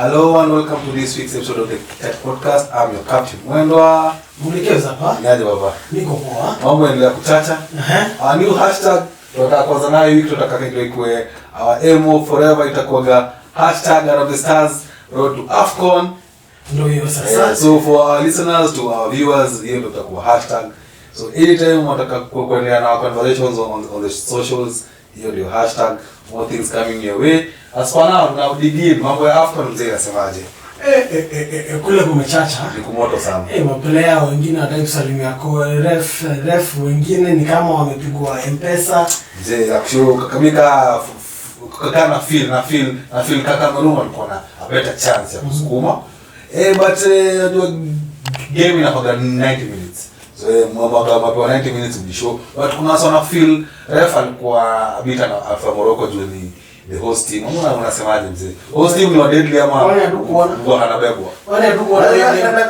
Hello and welcome to this week's episode of the KickChatKe podcast. I'm your captain Mwendwa. Mulekeza hapa. Niaje baba? Niko poa. Mambo yanaendelea kuchacha. A new hashtag tunataka kwanza nayo wiki tunataka ndio ikuwe our MO forever itakuwa #Harambee Stars road to AFCON. Ndio hiyo sasa. So for our listeners to our viewers, hiyo ndio itakuwa hashtag. So anytime unataka kuendelea na conversations on the socials, hiyo ndio hashtag. More things coming your way. As for now, now digin mambo ya AFCON mzee anasemaje? Kule kumechacha. Ni kumoto sana. Maplayer wengine hataki kusalimia kwa ref wengine ni kama wamepigwa M-Pesa. Mzee akushuka kamika kakana feel kaka Maruma alikuwa na a better chance ya kusukuma. But game inakuwa 90 minutes. So mapewa 90 minutes mjisho. But kuna sana feel ref alikuwa abita na Alfa Morocco juu ni the host team. Unasemaje mzee? Host team ni wa deadly ama ndio anabebwa. Wale tu kuona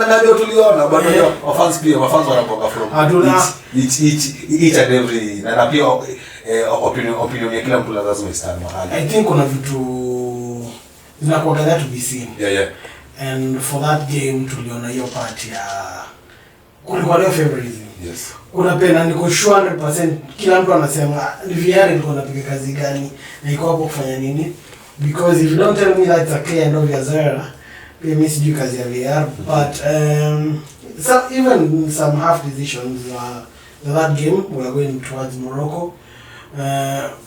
na ndio tuliona bado mafans wanapoka from each and every na pia opinion ya kila mtu lazima istane mahali. I think kuna vitu zinakuwa that to be seen. Yeah. And for that game tuliona hiyo part ya kulikuwa leo favoritism. Yes. Kuna pena niko sure 100% kila mtu anasema VR ilikuwa inapiga kazi gani na iko hapo kufanya nini, because if you don't tell me that's a clear and obvious error, pia mimi sijui kazi ya VR. But so even some half decisions that game we are going towards Morocco,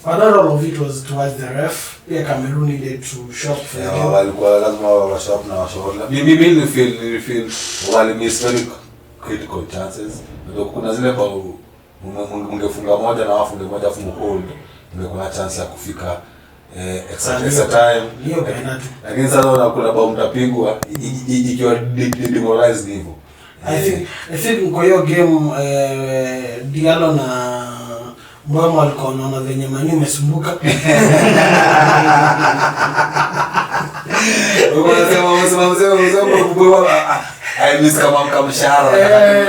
but not all of it was towards the ref. Pia Cameroon needed to shop for the game. Walikuwa lazima wa shop na wa shop. Mimi feel wale miss very critical chances. Ndio kuna zile kwa mungefunga moja na wafunge moja afu mhold, ungekuwa na chance ya kufika extra time. Hiyo penalty. Lakini sasa kuna bao mtapigwa ikiwa demoralized hivyo. I think kwa hiyo game Diallo na Mboma walikuwa wanaona venye Manu umesumbuka. I miss kama mshahara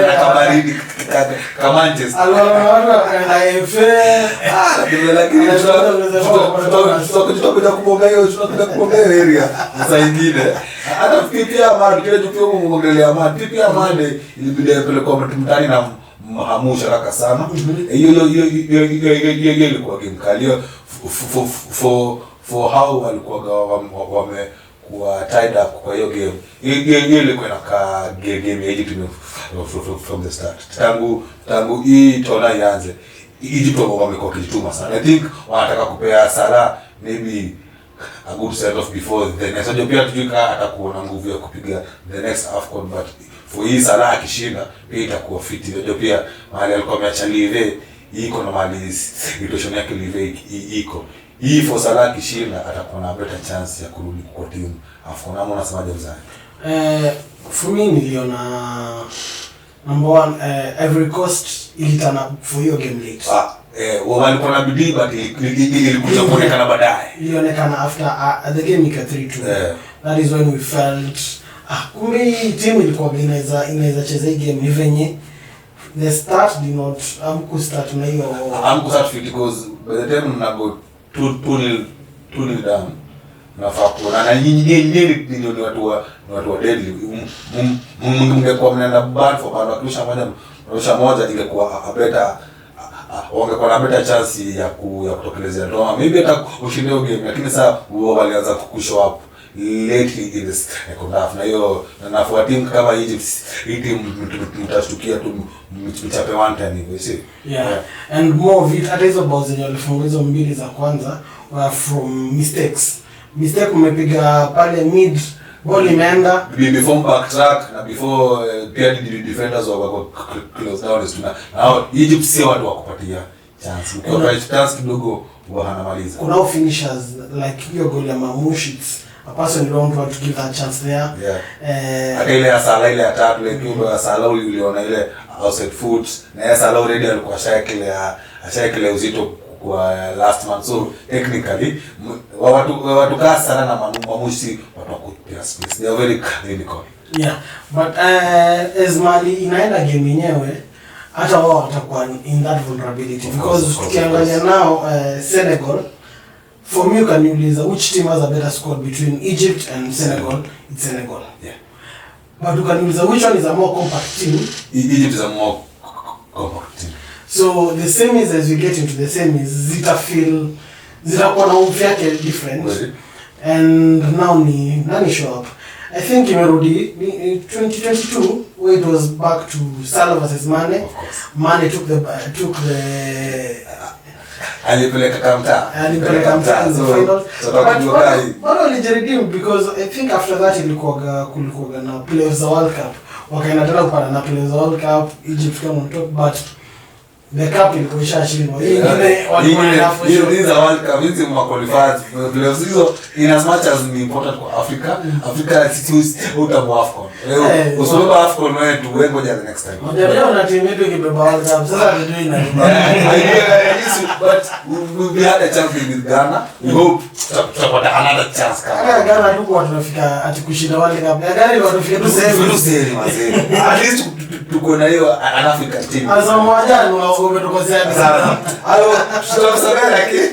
na kabaridi kama Manchester. Lakini tutakuja kubombea area sasa ingine. Hata pia Ahmad kile tukio muongelea Ahmad pia Ahmad ilibidi apelekwa mtani na mahamusha haraka sana. Hiyo ilikuwa game kali for how walikuwa wamekuwa tied up kwa hiyo game. Hiyo ilikuwa inakaa game ya Egypt from the start. Tangu hii tona ianze Egypt wamekuwa kijituma sana. I think wanataka kupea Salah maybe a good set off before the next. So pia tujika atakuwa na nguvu ya kupiga the next AFCON, but for hii Salah akishinda pia itakuwa fit. Ndio pia mahali alikuwa ameacha live iko na mahali situation yake live iko. Hii for Salah akishinda atakuwa na better chance ya kurudi kwa timu AFCON. Ama unasemaje mzee? For me niliona number one, Ivory Coast ilitana for your game late. Walikuwa na bidii but ilikuja kuonekana baadaye. Ilionekana after the game ika 3-2. That is when we felt kumbe timu ilikuwa inaweza cheza hii game ni venye the start did not start na hiyo start fit, because by the time mnago 2-0 down nafaa kuona na nyinyi ni watu wa deadly. Mngekuwa mnaenda bad for bad wakisha moja ingekuwa a better wangekuwa na better chance ya kutokelezea ndoa maybe hata ushinde game, lakini sasa wao walianza kushow up lately in the second half. Na hiyo na timu kama Egypt hii timu mtashtukia tu mchape one time hivyo si. Yeah. And more of it at hizo balls zenye walifunga hizo mbili za kwanza were from mistake umepiga pale mid ball imeenda before backtrack na before pia defenders wako close down is tuna. Now Egypt si watu wa kupatia chance. Ukiwa chance kidogo wanamaliza. Kuna finishers like hiyo goal ya Mamushits. A person you don't want to give that chance there. Hata ile ya Salah ile ya tatu ile kiumbe ya Salah uliona ile outside foot na ya Salah already alikuwa ashakile uzito kwa last month. So technically watu kasi sana na Mamushi watu wakupea space. They are very clinical. Yeah, but as Mali inaenda game yenyewe hata wao watakuwa in that vulnerability, because tukiangalia now Senegal For me, can you lose which team has a better squad between Egypt and Senegal? It's Senegal. Yeah. But you can lose which one is a more compact team? Egypt is a more compact team. So the semis, as we get into the semis, zitakuwa na umfi yake different. Really? And now nani show up. I think imerudi 2022 where it was back to Salah versus Mane. Of course. Mane took the alipeleka kamta in the final. But walijiredeem because I think after that kulikuwa na Players World Cup. Wakaenda tena kupata na Players World Cup, Egypt came on top, but the cup ilikuwa ishashindwa. Ingine walikuwa these are World Cup, hizi qualifiers players hizo in as much as ni important kwa Africa. Africa is utamu AFCON. Leo usoleba AFCON wewe tu wewe ngoja the next time. Leo na timu yetu ikibeba World Cup. Sasa ndio ina. But we had a chance with Ghana. We hope tutapata another chance kama. Ghana tuko tunafika ati kushinda World Cup. Ghana ile watafika tu sehemu. At least tuko na hiyo an African team. Azamwajani umetokosea sana. Hayo tutamsamehe lakini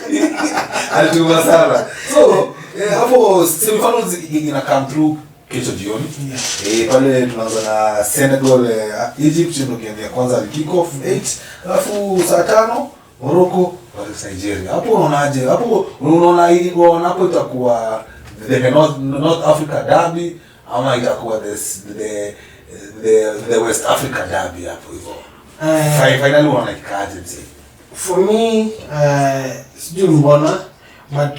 alituma sana. So hapo semifinals ina come through kesho jioni. Pale tunaanza na Senegal, Egypt ndio game ya kwanza kick off 8. Alafu saa 5 Morocco versus Nigeria. Hapo unaonaje? Hapo unaona hapo itakuwa the North Africa derby ama itakuwa the West Africa derby hapo hivyo. Finally unaona ikaje mzee? For me, sijui mbona, but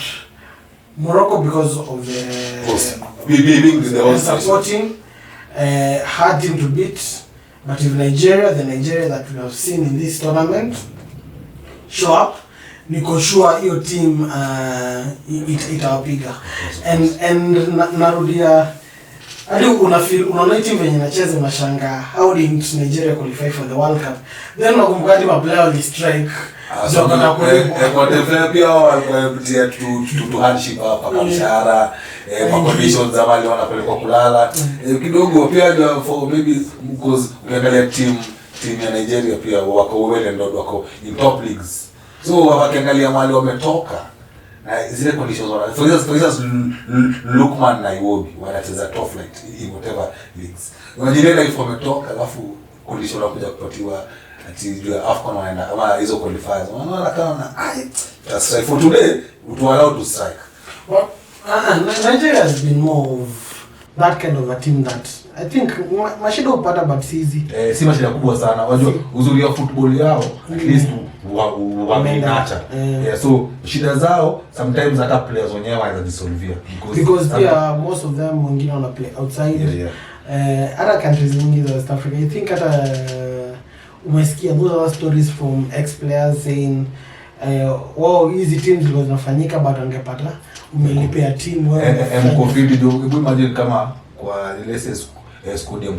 Morocco because of the supporting hard team to beat. But if Nigeria, the Nigeria that we have seen in this tournament, show up, niko sure hiyo team itawapiga. And narudia hadi unaona team venye inacheza unashangaa how did Nigeria qualify for the World Cup? Then unakumbuka hadi maplayer wali strike. So kwa defense pia walipitia to handship hapa kwa mshahara, kwa conditions za wale wanapelekwa kulala. Kidogo pia for maybe because ukiangalia team ya Nigeria pia wako well and wako in top leagues. So wakiangalia mali wametoka na zile conditions wana. For instance Lukman na Iwobi wanacheza top flight in whatever leagues. Unajua if wametoka alafu condition wanakuja kupatiwa ati AFCON wanaenda ama hizo qualifiers. Wanaona kama that's right for today to allow to strike. Well, Nigeria has been more of that kind of a team that I think mashida upata but easy. Si mashida kubwa sana. Unajua uzuri wa football yao at least wamenacha. So shida zao sometimes hata players wenyewe wanaweza disolve because pia most of them wengine wana play outside. Other countries in West Africa I think hata umesikia those are stories from ex-players saying wow easy teams zilikuwa zinafanyika but angepata umelipea team wewe mkofidi ndio imagine kama kwa ile squad ya 22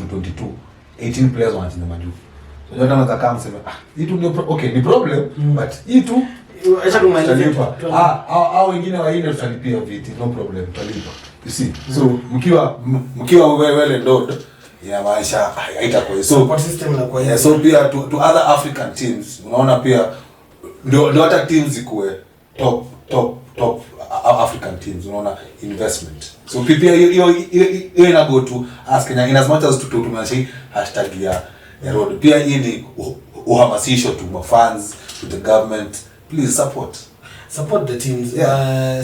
18 players wanacheza majuu. So ndio nataka kama sema hii tu ndio okay ni problem but hii tu acha tumalipa. Wengine waine tutalipia viti no problem tutalipa. You see. So mkiwa wewe ndo ya maisha haitakuwa support system na kwa so pia to other African teams unaona pia ndio hata teams zikuwe top African teams unaona investment. So pia hiyo ina go to ask in as much as to tumeacha hashtag ya road pia hii ni uhamasisho to fans to the government, please support the teams.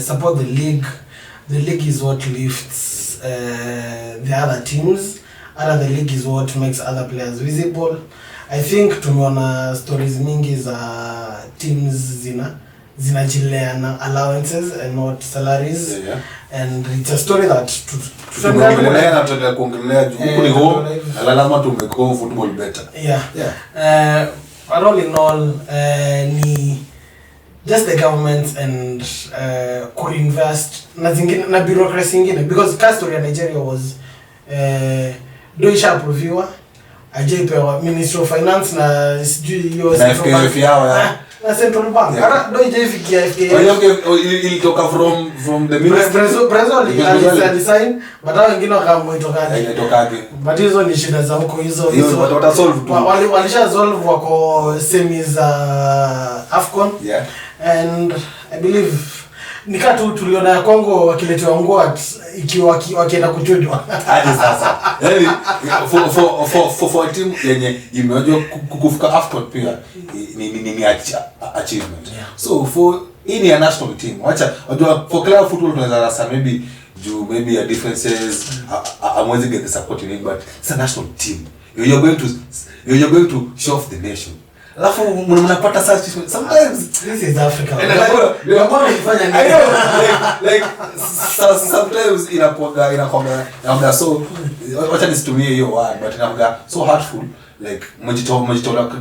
Support the league. The league is what lifts the other teams. The league is what makes other players visible. I think tumeona stories mingi za teams zinajileana allowances and not salaries. And it's a story that tunaendelea kuongelea juu ni home na lazima tumeko football better. All in all ni just the government and could invest na bureaucracy ingine because custom ya Nigeria was doisha approviwa ajepewa Ministry of Finance na sijui yo FKF yao na Central Bank ara doije ifikia FKF kwa hiyo ilitoka from the ministry president design but hao wengine wakamoitokaje but hizo ni shida za huko hizo wata solve tu walisha solve wako semis AFCON and I believe nika tu tuliona ya Kongo wakiletewa nguo ikiwa wakienda kuchujwa. Hadi sasa. Yaani for team yenye imejua kufika AFCON pia ni achievement. Yeah. So for any national team, wacha unajua for club football tunaweza rasa maybe a differences amwezi get the support in it, but it's a national team. You're going to show off the nation. Alafu mnapata such sometimes This is Africa. Mbona unafanya nini? Like sometimes inakuwa so wacha nisitumie hiyo word, but inakuwa so hurtful, like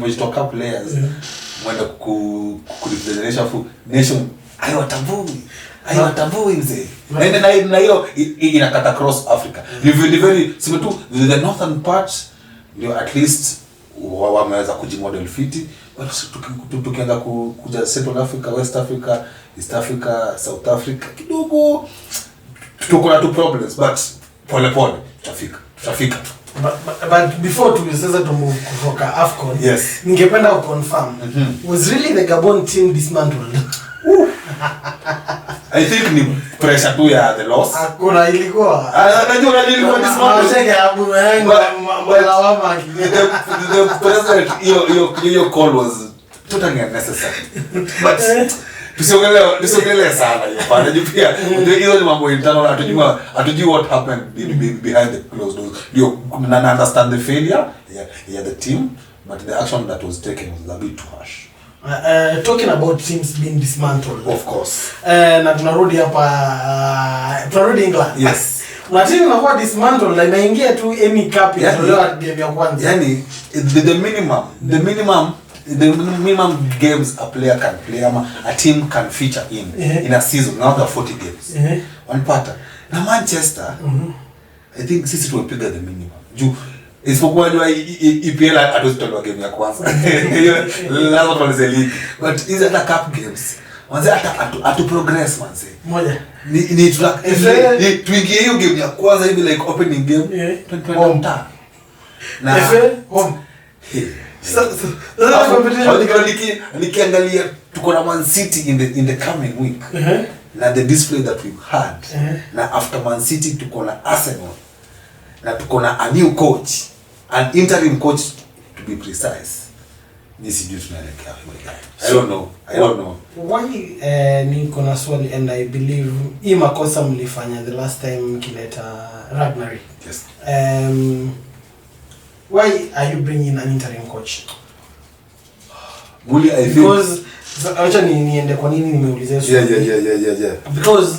mjitoka players mwenda kurepresent nation aiwatambui mzee. Na hiyo inakata across Africa. Ni very sima tu the northern part ndio at least wameweza kujimodel fiti, but tukianza kuja Central Africa, West Africa, East Africa, South Africa kidogo tuko na problems, but pole tutafika. But before sasa move kutoka AFCON, yes, ningependa kuconfirm was really the Gabon team dismantled? I think ni pressure tu ya the loss. Hakuna ilikuwa. Najua ilikuwa dismantled. Masheke abu mama the president your call was totally unnecessary. But tusiongelee sana hiyo pale pia. Hiyo ni mambo internal, hatujui what happened behind the closed doors. You understand the failure, yeah, the team, but the action that was taken was a bit too harsh. Talking about teams being dismantled, of course, na tunarudi England. Yes, na team inakuwa dismantled na inaingia tu any cup inatolewa game ya kwanza. Yani the minimum games a player can play, a team can feature in a season, now the 40 games. One pattern. Na Manchester, I think sisi tumepiga the minimum. Juu isipokuwa ndio EPL atozitolewa game ya kwanza. Lazima tuanze league. But hizo hata cup games, wanze hata progress manze. Moja. Ni tuingie hiyo game ya kwanza hivi like opening game. Home. Na home. Nikiangalia tuko na Man City in the coming week. Na the display that we've had. Na after Man City tuko na Arsenal. Na tuko na a new coach, an interim coach to be precise. Nisi tunaelekea. I don't know. Why niko na swali, and I believe hii makosa mlifanya the last time kileta Ragnary. Yes. Why are you bringing an interim coach? Bully, I think because acha niende kwa nini nimeulizia swali. Yeah. Because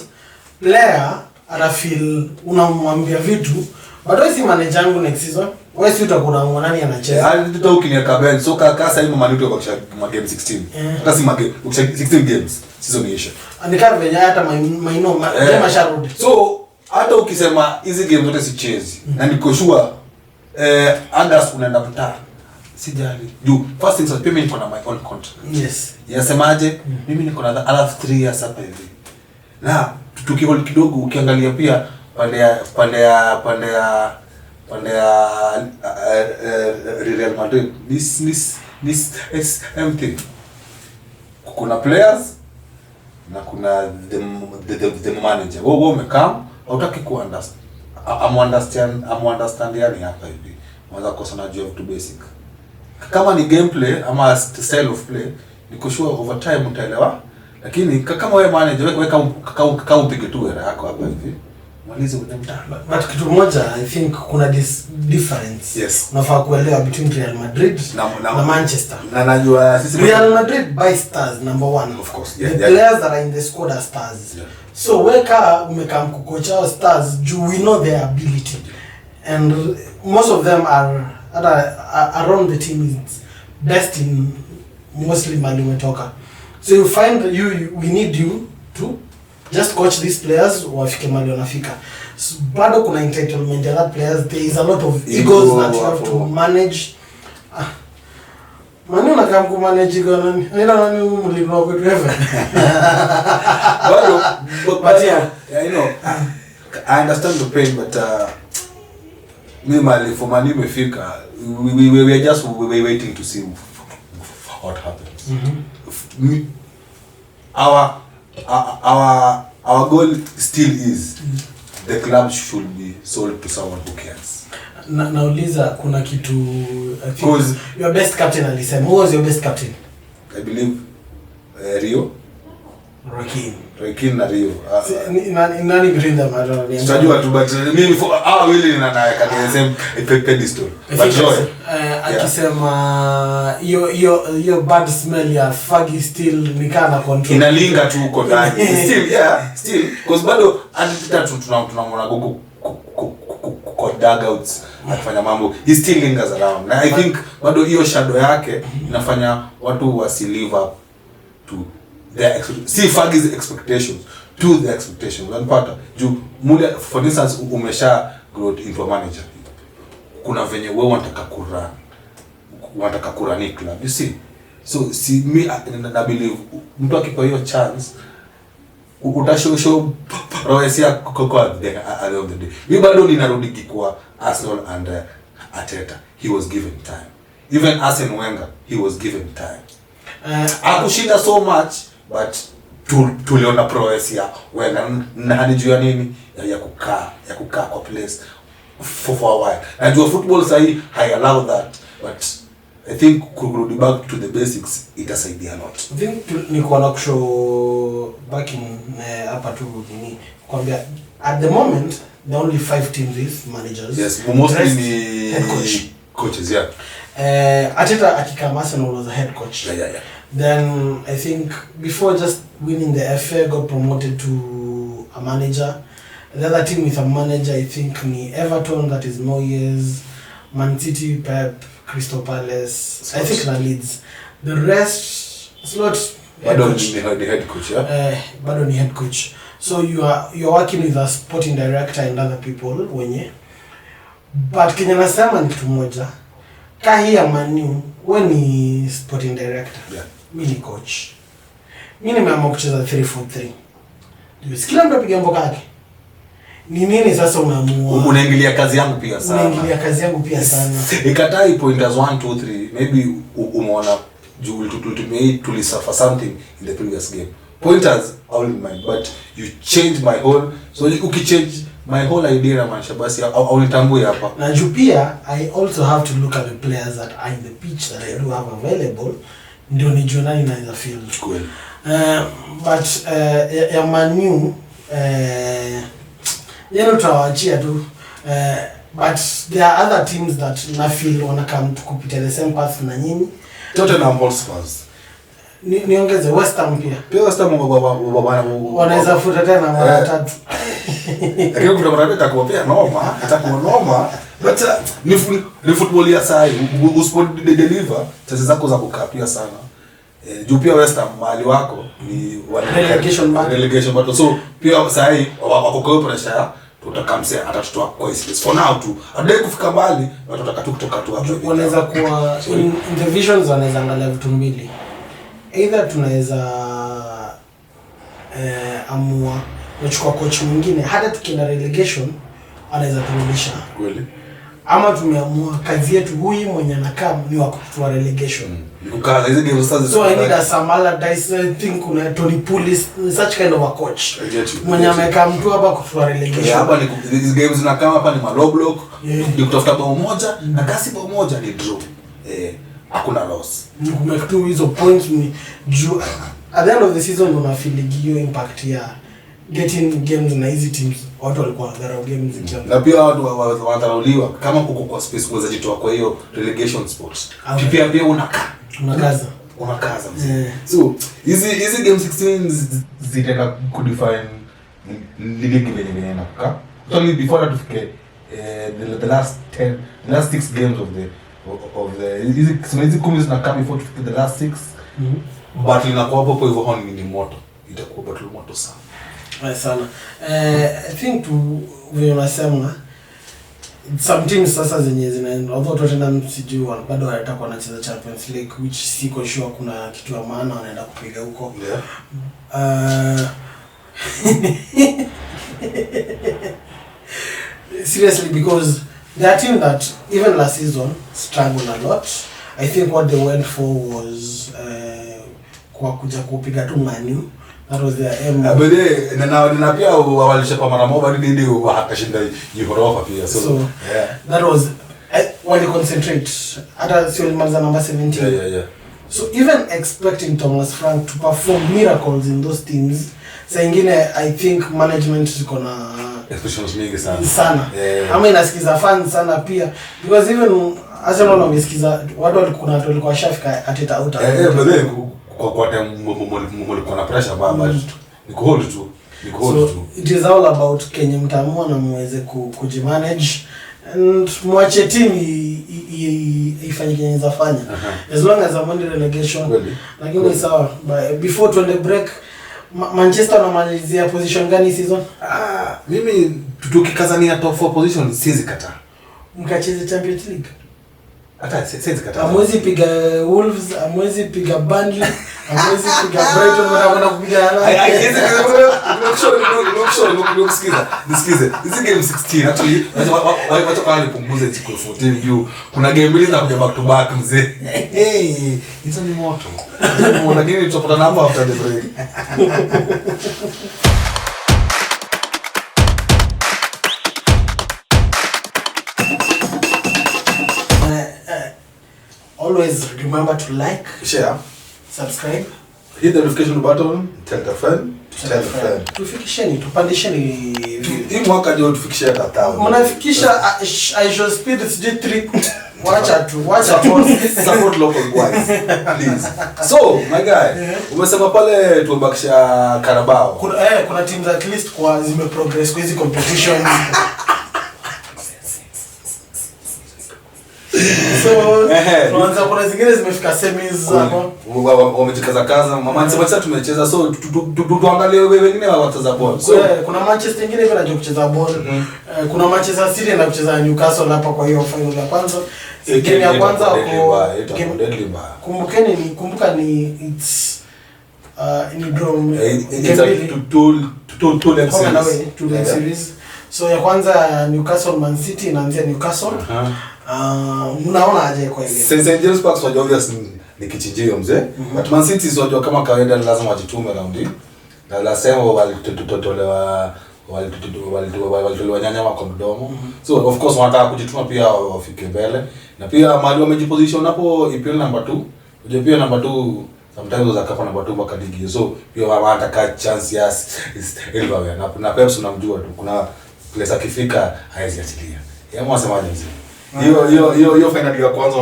player ana feel unamwambia vitu, but wewe si manager yangu next season. Wewe si utakuwa nani anacheza. Hata ukiniweka bench, so kaka sasa Manuto kwa game 16. Hata si game 16 games season iisha. Anikana venye hata maino kama sharudi. So hata ukisema hizi game zote si chezi, na niko sure August unaenda mtaa. Sijali. Juu first things pay me niko na my own contract. Yes. Yasemaje? Mimi niko na another 3 years hapa hivi. Na tukihol kidogo ukiangalia pia pande ya Real Madrid, this is empty. Kuna players na kuna the manager. Wao wamekaa hautaki ku understand yani hapa hivi. Mwanza kosa na juu to basic. Kama ni gameplay ama style of play, niko sure over time utaelewa. Lakini kama wewe manager kama upige tu era yako hapa hivi, malize kwenye mtaa. But kitu moja I think kuna difference. Yes. Unafaa kuelewa between Real Madrid na Manchester. Na najua sisi Real Madrid buy stars number 1. Of course. The players that are in the squad are stars. Yeah. So weka umekam kukocha stars, we know their ability. And most of them are around the team is best in mostly Mali umetoka. So you find we need you to just coach these players wafike Mali wanafika. So, bado kuna entitlement ya that players, there is a lot of egos that you have to manage. Mani unakam ku manage gani? Nani mlimo kwetu heaven. But yeah, you know, I understand the pain, but Mali for Mali umefika, we are just waiting to see what happens. our goal still is the club should be sold to someone who cares. Nauliza kuna kitu because your best captain alisema. Who was your best captain? I believe Rio. Rokin na Rio. Nani between them? I don't know. Stajua tu but mimi for really na kati same pedestal. But joy. Akisema your bad smell ya fagi still nikana control. Inalinga tu uko ndani. Still because bado hata tunamwona gogo kwa dugouts akifanya mambo. He still lingers around. Na I think bado hiyo shadow yake inafanya watu wasi live up to their Fergie's expectations to the expectations. Unapata juu mule for instance umesha grow into a manager, kuna venye wewe unataka kurani club, you see. So see me I believe mtu akipa hiyo chance utashow roesia koko at the end of the day. Mimi bado ninarudi kwa Arsenal and Arteta, he was given time. Even Arsene Wenger, he was given time. Akushinda so much but tuliona progress ya Wenger na hanijua nini ya kukaa kwa place for a while. Najua football sahi I allow that, but I think kurudi back to the basics itasaidia a lot. I think niko na kushow back in hapa tu nini kwambia at the moment the only 5 teams is managers. Yes, mostly ni head coaches, yeah. Arteta akikama Arsenal was a head coach. Yeah. Then I think before just winning the FA got promoted to a manager. The other team with a manager I think ni Everton, that is Moyes, Man City, Pep, Crystal Palace, I think na Leeds. The rest it's not head coach. The head coach, yeah. Bado ni head coach. So you're working with a sporting director and other people wenye. But Kenya nasema ni kitu moja. Kahia Manu, wewe ni sporting director. Yeah. Mimi ni coach. Mimi nimeamua kucheza 3-4-3. Ndio kila mtu apiga mboka yake. Ni nini sasa unaamua? Unaingilia kazi yangu pia sana. Unaingilia kazi yangu pia sana. Ikatai pointers 1 2 3. Maybe umeona juu tulisuffer something in the previous game. Pointers all in mind, but you change my whole, so ukichange my whole idea na maisha basi au nitambue hapa. Na juu pia I also have to look at the players that are in the pitch that I do have available. Ndio nijue nani naweza field. Kweli. But ya Manu tutawaachia tu. But there are other teams that na feel wana come to kupita the same path na nyinyi. Tottenham Hotspur. Niongeze West Ham pia. Pia West Ham wanaweza futa tena mara 3. Lakini kuna mara itakuwa noma. But ni football ya sai, usport deliver, chances zako za kukaa pia sana. Juu pia West Ham mali wako ni relegation battle. So pia sai wako kwa pressure, tutakamsea atatutoa kwa space for now tu. Adai kufika mbali, watataka tu kutoka tu hapo. Wanaweza kuwa in the visions, wanaweza angalia vitu mbili. Either tunaweza amua kuchukua coach mwingine hata tukienda relegation anaweza turudisha. Kweli. Ama tumeamua kazi yetu huyu mwenye anakaa ni wa kutoa relegation. Kukaza hizo games sasa. So I need a Samala Dice, I think kuna Tony Pulis, such kind of a coach. Mwenye amekaa mtu hapa kutoa relegation. Hapa ni these games na kama hapa ni low block, ni kutafuta bao moja na kasi bao moja ni draw. Hakuna loss. Ni kumake tu hizo points ni juu at the end of the season una feel hiyo impact ya getting games na easy teams. Watu walikuwa wanadharau games zikiwa. Na pia watu wanadharauliwa kama kuko kwa space kuweza jitoa kwa hiyo relegation sports. Pia unakaza. So hizi game 16 zitaka kudefine ligi venye inakaa. Only before that tufike the last 6 games of the hizi kumi zinakaa before tufike the last 6. Battle inakuwa hapo hivyo honi ni moto. Itakuwa battle moto sana. Sana. I think vile unasema some teams sasa zenye zinaenda, although Tottenham sijui bado watakuwa wanacheza Champions League, which siko sure kuna kitu ya maana wanaenda kupiga huko. Seriously, because they are team that even last season struggled a lot. I think what they went for was kwa kuja kupiga tu Manu That was their aim. But na pia walishepa mara moja ndio wakashinda Europa pia. So yeah. That was when you concentrate. Hata sio limaliza number 17. Yeah. So even expecting Thomas Frank to perform miracles in those teams, saa ingine I think management ziko na expectations mingi sana. Ama inasikiza fans sana pia because even Arsenal wamesikiza watu walikuwa shafika ateta out. But then kwa time mlikuwa na pressure baba ni hold tu. It is all about Kenya mtaamua na muweze kujimanage and mwache team ifanye Kenya zafanya. As long as I'm on relegation. Lakini sawa, before to the break Manchester wanamalizia position gani season? Mimi tukikazania top 4 position siwezi kataa. Mkacheze Champions League. Hata siwezi kataa. Amwezi piga Wolves, amwezi piga Burnley, amwezi piga Brighton, wanakwenda kupiga Nisikize. Hizi game 16 actually wacha kwa nipunguze siku 14 juu kuna game mbili za kuja back to back mzee. Hizo ni moto. Lakini tutapata namba after the break. Always remember to like, share, subscribe, hit the notification button, tell a friend, tufikisheni, tupandisheni hii mwaka ndio tufikishe hata 1000. Mnafikisha I shall speed G3. Wacha tu support local boys please. So my guy, umesema pale tumbakisha Carabao. Kuna teams at least kwa zime progress kwa hizo competitions. So tuanza kuna zingine zimefika semis hapo. Wamejikaza Manchester tumecheza, so tuangalie wengine wataza ball. So kuna Manchester nyingine hivi anajua kucheza ball. Kuna Manchester City na kucheza Newcastle hapa kwa hiyo final ya kwanza. Game ya kwanza kumbuka ni it's ni draw two leg series. So ya kwanza Newcastle Man City inaanzia Newcastle. Mnaona aje kwa ile St. James Park so obvious ni kichinjio mzee, but Man City sio kama kawaida lazima wajitume round hii. Na la sema walitolewa nyanya kwa mdomo. So of course wanataka kujituma pia wafike mbele. Na pia mali wamejiposition hapo EPL number 2. Unajua pia number 2 sometimes za kapa number 2 mpaka ligi. So pia wanataka chance yes everywhere. Na Pep unamjua tu kuna place akifika haizi achilia. Yeye mwasemaje mzee? Hiyo final ya kwanza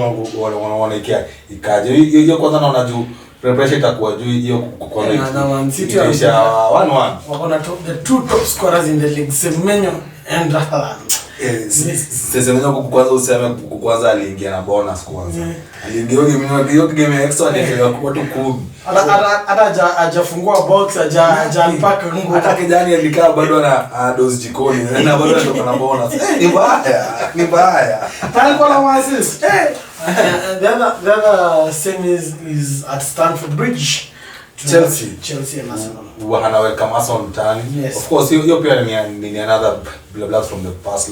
wanaikea ikaje. Hiyo kwanza naona juu preparation itakuwa juu hiyo kwa na Man City 1-1. wako na the two top scorers in the league, Semenyo and Haaland. Semenyo kwanza kwanza aliingia na bonus kwanza. Aliingia game extra ni kwa tu 10. Hata hajafungua box, hajampaka nguo. Hata kijani alikaa bado na dose jikoni na bado anatoka na bonus. Ni baya. Alikuwa na assist. The other semi is at Stamford Bridge. Chelsea and Arsenal. Wana welcome Arsenal mtani. Yes. Of course hiyo pia ni another blast from the past.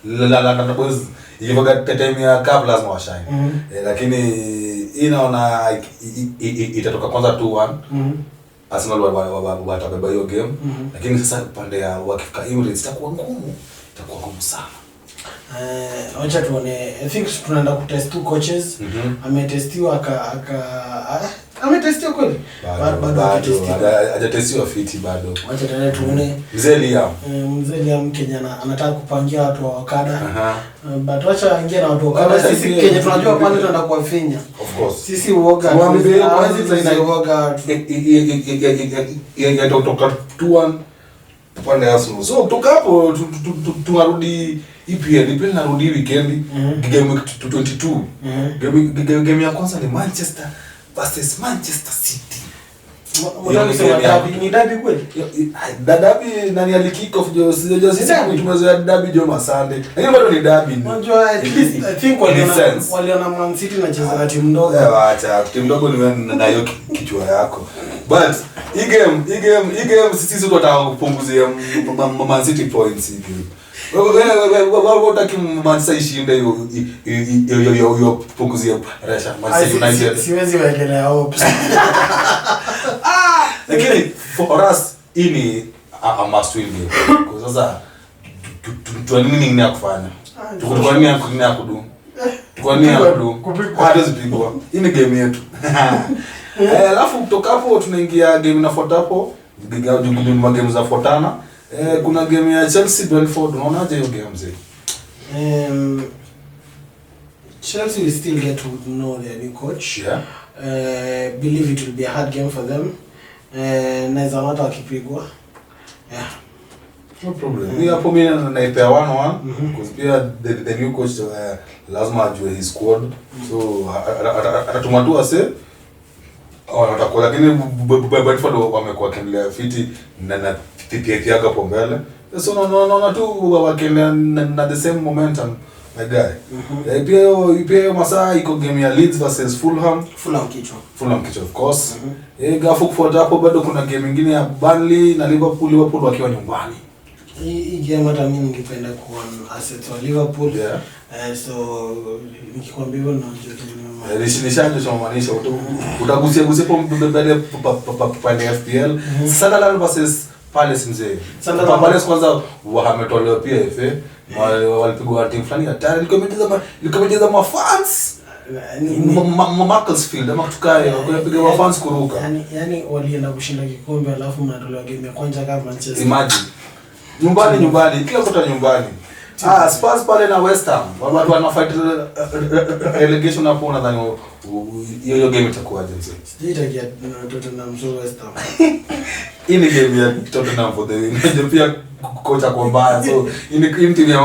La boys ilivyoga time ya cup lazima washine. Lakini inaona itatoka kwanza 2-1. Arsenal watabeba hiyo game. Lakini sasa upande ya wakifika Emirates itakuwa ngumu sana. Wacha tuone. I think tunaenda kutest two coaches. Ametestiwa ametestiwa kweli? Bado hajatestiwa fiti bado. Wacha tuone. Mzee Liam Kenya anataka kupangia watu wa Wakada. But wacha ingia na watu wa Wakada. Sisi Kenya tunajua pale tunaenda kuwafinya. Of course. Sisi uoga. Hawezi tuna uoga. Ya kutoka 2-1 pande Arsenal. So kutoka hapo tunarudi EPL narudi weekend game 22. Game ya kwanza ni Manchester versus Manchester City. Ni derby kweli? Derby nani alikick off sisi tumezoea derby Juma Sunday. Lakini bado ni derby. Unajua at least I think waliona Man City na cheza na timu ndogo. Acha timu ndogo ni na hiyo kichwa yako. But hii game sisi tunataka kupunguzia Man City points hii game. Wewe unataka Manchester ishinde hiyo punguzia pressure. Siwezi wekelea hopes. Lakini for us ini a must win game. Kwa sasa tu nini ngine ya kufanya? Tukua nini ya kudu? Tukua nini ya kudu? Hatuwezi pigwa. Hii ni game yetu. Alafu kutoka hapo tunaingia game inafuata hapo. Game za fuatana. Kuna game ya Chelsea Brentford. Unaonaje hiyo game mzee? Chelsea will still get to know their new coach. Yeah. Believe it will be a hard game for them. Naweza hata wakipigwa. Yeah. No problem. Mimi hapo mimi naipea 1-1 because pia the new coach lazima ajue his squad. So atatuma tu ase atakuwa, lakini Brentford wamekuwa kiendelea fiti na TPK yako hapo mbele. So no tu wakiendelea na the same momentum my guy. Pia masaa iko game ya Leeds versus Fulham kichwa of course. Gafu kufuata hapo bado kuna game nyingine ya Burnley na Liverpool wakiwa nyumbani. Hii game hata mimi ningependa kuona assets wa Liverpool. Yeah. So nikikwambia hivyo najua nishaje somaanisha utagusia hapo mbele pande FPL. Sunderland versus Palace mzee. Palace kwanza wametolewa pia FA. Walipigwa team fulani hatari, likomejeza mafans Macclesfield ama tukae wakapiga mafans kuruka. Yani walienda kushinda kikombe alafu mnatolewa game ya kwanza kama Manchester. Imagine. Nyumbani kila kota nyumbani. Spurs pale na West Ham watu wanafight relegation hapo, nadhani hiyo game itakuwaje mzee? Sijitakia Tottenham so West Ham. Hii ni game ya Tottenham for the win. Pia kocha kwa mbaya, so hii timu ya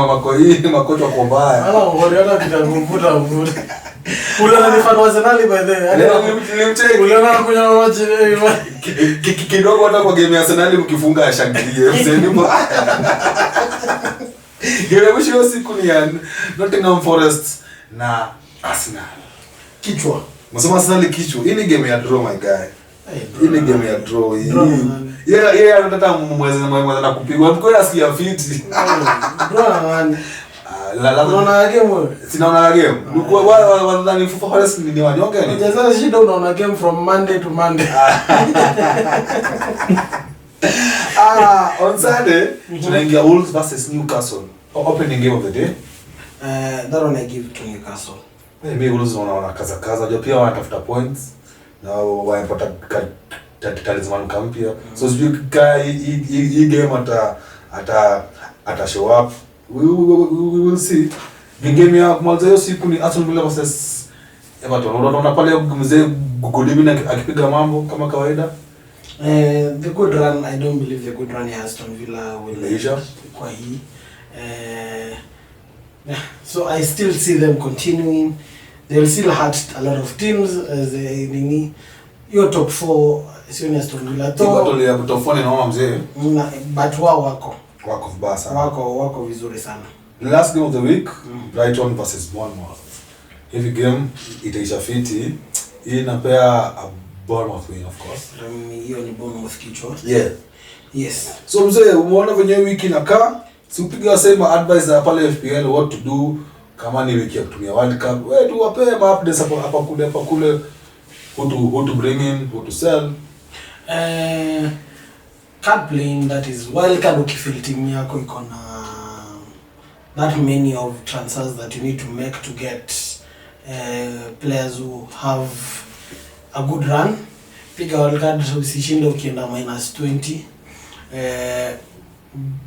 makocha kwa mbaya. Uliona kitamvuta. Uliona ni fan wa Arsenal by the way. Nilimcheck. Uliona kunywa maji kidogo hata kwa game ya Arsenal mkifunga ashangilie. Game ya mwisho siku ni ya Nottingham Forest na Arsenal. Kichwa. Msema Arsenal kichwa. Hii ni game ya draw my guy. Hii ni game ya draw hii. Yeye anataka mwezi na kupigwa. Mko yasikia fiti. Draw nani? Unaona game? Sinaona game. Wale wanadhani Forest ni wanyonge ni. Sasa shida unaona game from Monday to Monday. On Sunday tunaingia Wolves versus Newcastle. Opening game of the day. That one I give to Newcastle. Mimi Wolves wanaona kaza ndio pia wanatafuta points. Na wanapata talisman kampia. So sijui hii game ata show up. We will see. Game ya kumaliza hiyo siku ni Aston Villa versus Everton. Unaona pale mzee Godwin akipiga mambo kama kawaida. The good run, I don't believe the good run ya Aston Villa will kwa hii. So I still see them continuing. They will still hurt a lot of teams as they your top 4 sio Aston Villa to battle ya top 4 naona mzee, but wako vibaya sana, wako vizuri sana. The last game of the week, Brighton versus Bournemouth. Hivi game itaisha fiti. Hii inapea Bournemouth win of course. Hiyo ni Bournemouth kichwa. Yeah. Yes. So mzee, umeona venye wiki inakaa? Si upiga sema advice pale FPL what to do kama ni wiki ya kutumia World Cup. Wewe tu wape ma updates hapa kule. Who to bring in, who to sell. Card playing, that is World Cup. Ukifeel team yako iko na that many of transfers that you need to make to get players who have a good run. Piga World Cup usishinde ukienda -20.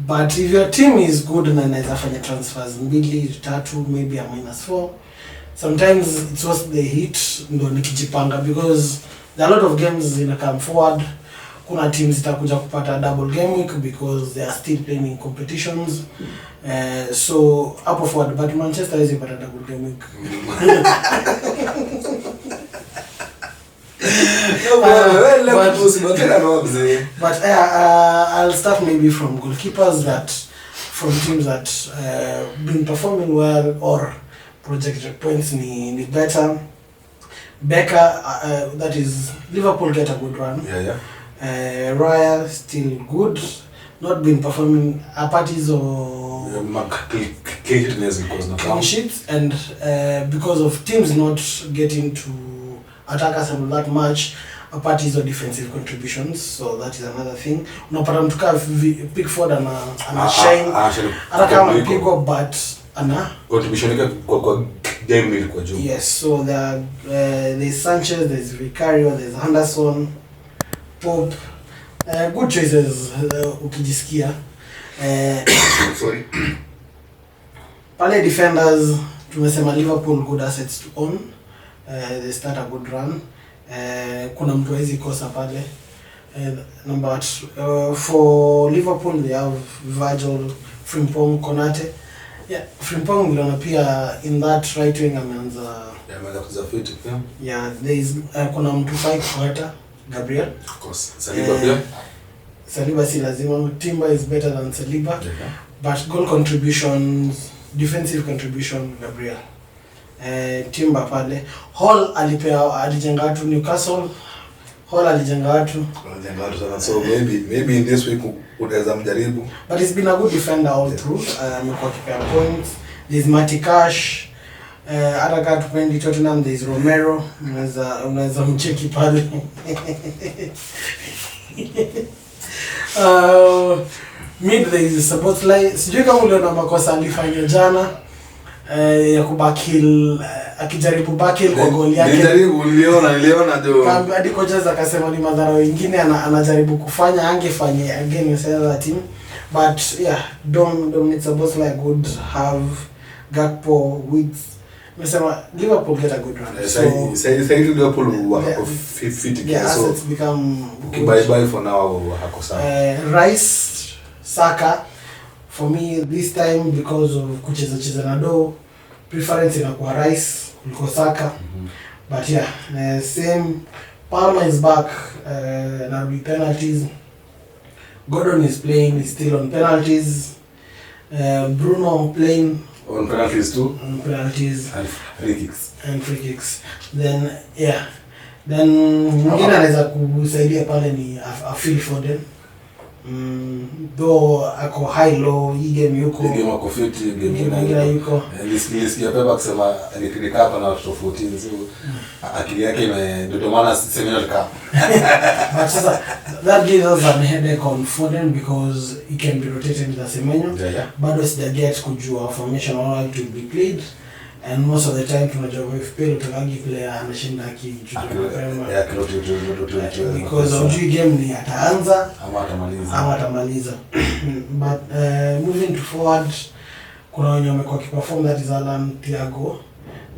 But if your team is good na inaweza fanya transfers 2-3 maybe a -4, sometimes it's worth the hit ndo nikijipanga, because there are a lot of games zina come forward. Kuna teams zitakuja kupata double game week because they are still playing in competitions. So up forward, but Manchester is pata double game week. But I'll start maybe from goalkeepers, from teams that been performing well or projected points ni better. Becker, that is Liverpool get a good run. Yeah. Raya still good, not been performing parties or clean sheets, and because of teams not getting to attack us that much, apart hizo defensive contributions, so that is another thing. Unapata mtu kama Pickford ana shine hata kama mpigwa, but ana contribution yake kwa game ilikuwa juu. Yes, so there's Sanchez, there's Vicario, there's Henderson, Pope, good choices ukijisikia. Sorry. Pale defenders tumesema Liverpool good assets to own. They start a good run. Kuna mtu hawezi kosa pale. Number for Liverpool they have Virgil, Frimpong, Konate. Yeah, Frimpong niliona pia in that right wing ameanza kuzafiti pia. Yeah, there is kuna mtu fake quarter, Gabriel. Of course. Saliba pia. Saliba si lazima. Timber is better than Saliba. But goal contributions, defensive contribution, Gabriel. Timber pale. Hall alijenga watu Newcastle. Hall alijenga watu sana. So maybe in this week utaweza mjaribu. But he's been a good defender all through. Amekuwa kipea points. There's Matty Cash. Hata kama tupendi Tottenham, there's Romero. Unaweza mcheki pale. Mid there is Szoboszlai. Sijui kama uliona makosa alifanya jana ya kubakil akijaribu bakil kwa goli yake. Niliona jo. Hadi kocha akasema ni madhara wengine anajaribu kufanya angefanye again that team. But yeah, Dominic Szoboszlai good have Gakpo with mesema Liverpool get a good run. Say Liverpool wako fit yeah, so it's become bye for now hako sawa. Rice, Saka for me this time because of kucheza na do preference inakuwa Rice kuliko Saka. But yeah, same. Palmer is back na with penalties. Gordon is playing, is still on penalties. Bruno playing on penalties too. On penalties and free kicks. Then mwingine anaweza kusaidia pale ni Phil Foden. Though ako high low hii game yuko. Hii game ako fit, game yuko. Nilisikia Pepa kusema alikirika hapa na watu 14 akili yake ndio maana sema kama. But sasa that gives us an headache on Foden because he can be rotated with Semenyo. Bado sijaget kujua formation how to be played. And most of the time tunajua FPL utangi player anashinda because ujui game ni ataanza ama atamaliza. But moving to forward kuna wenye wamekuwa kiperform, that is Alan, Thiago,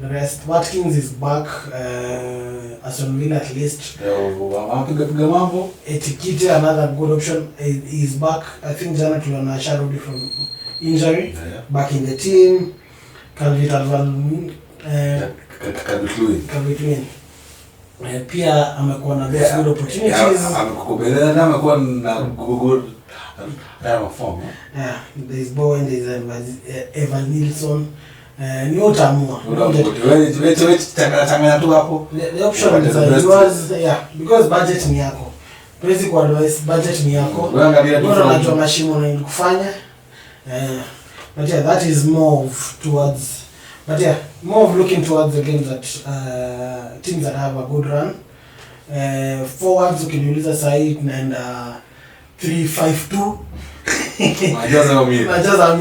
the rest. Watkins is back, Aston Villa at least. Piga mambo. Etikite another good option, is back. I think jana tuliona Sharudi from injury, back in the team. Calvert-Lewin pia amekuwa na those good opportunities. Amekubelea na amekuwa na good form. There is Bowen, there is Evan Nilsson. Ni utamua. Wewe changanya tu hapo. The option is yours, because budget ni yako. Tuwezi ku advise, budget ni yako. Wewe angalia tu unajua mashimo na kufanya. But yeah, that is more of looking towards the games that teams that have a good run. Forwards ukiniuliza sahi tunaenda 3-5-2. Najaza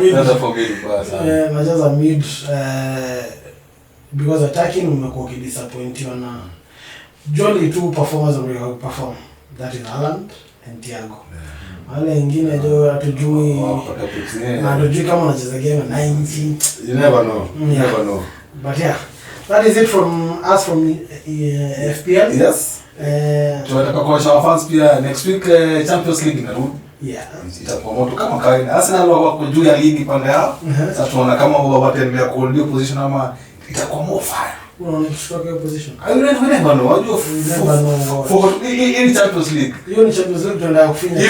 mid because attacking umekuwa kidisappointiwa na jolly two performers who perform, that is Haaland and Thiago. Wale wengine jo hatujui na hatujui kama unacheza game 90. You never know. Never know. But yeah, that is it from us from FPL. Yes. Tunataka kuwasha fans pia next week Champions League inarudi. Yeah. Itakuwa moto kama kawaida. Arsenal wako juu ya ligi pande yao. Sasa tunaona kama wao wataendelea kuhold position ama itakuwa more fire. Unaona kushika position. I never know. Wajua for in Champions League. Hiyo ni Champions League tunaenda kufinya.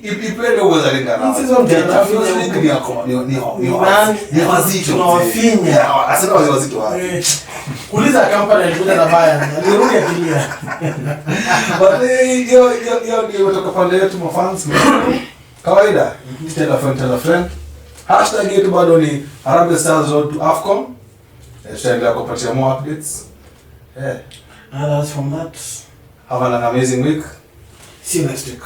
EPL uweza lingana. Champions League ni yako. Ni wazito. Tunawafinya. Arsenal wazito wapi? Kuuliza kampani alikuja na Bayern. Alirudi akilia. But yo kutoka pande yetu ma fans kawaida. Tell a friend. Hashtag yetu bado ni Harambee Stars road to AFCON. Tutaendelea kupatia more updates. That's from that. Have an amazing week. See you next week.